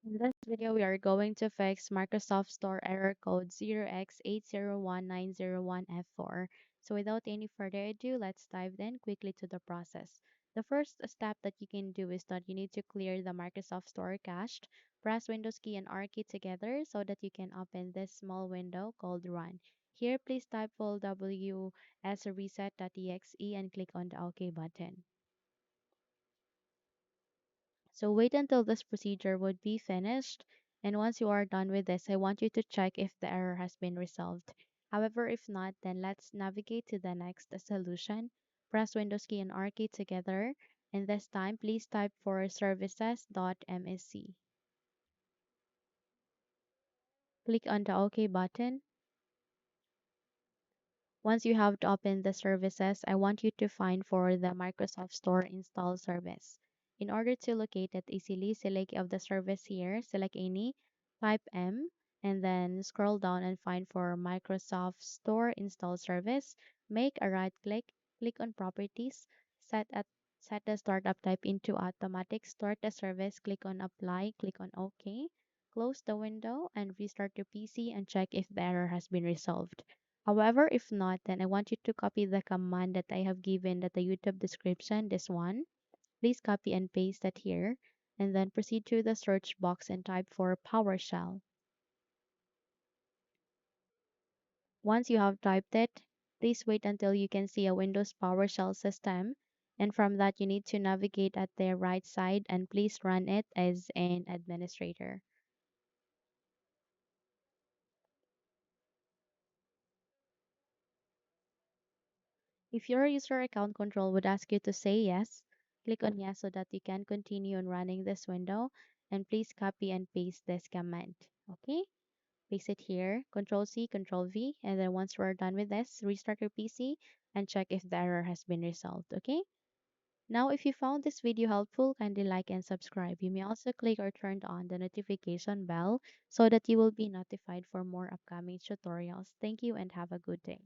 In this video, we are going to fix Microsoft Store error code 0x801901f4. So without any further ado, let's dive then quickly to the process. The first step that you can do is that you need to clear the Microsoft Store cache. Press Windows key and R key together so that you can open this small window called Run. Here, please type full wsreset.exe and click on the OK button. So wait until this procedure would be finished. And once you are done with this, I want you to check if the error has been resolved. However, if not, then let's navigate to the next solution. Press Windows key and R key together. And this time, please type for services.msc. Click on the OK button. Once you have opened the services, I want you to find for the Microsoft Store install service. In order to locate it easily, select of the service here, select any, type M, and then scroll down and find for Microsoft Store install service. Make a right click, click on properties, set the startup type into automatic, start the service, click on apply, click on OK, close the window and restart your PC and check if the error has been resolved. However, if not, then I want you to copy the command that I have given that the YouTube description, this one. Please copy and paste that here, and then proceed to the search box and type for PowerShell. Once you have typed it, please wait until you can see a Windows PowerShell system. And from that, you need to navigate at the right side and please run it as an administrator. If your user account control would ask you to say yes, click on yes so that you can continue on running this window and please copy and paste this command. Okay, paste it here, Control C, Control V, and then once we're done with this, restart your PC and check if the error has been resolved. Okay, now if you found this video helpful, kindly like and subscribe. You may also click or turn on the notification bell so that you will be notified for more upcoming tutorials. Thank you and have a good day.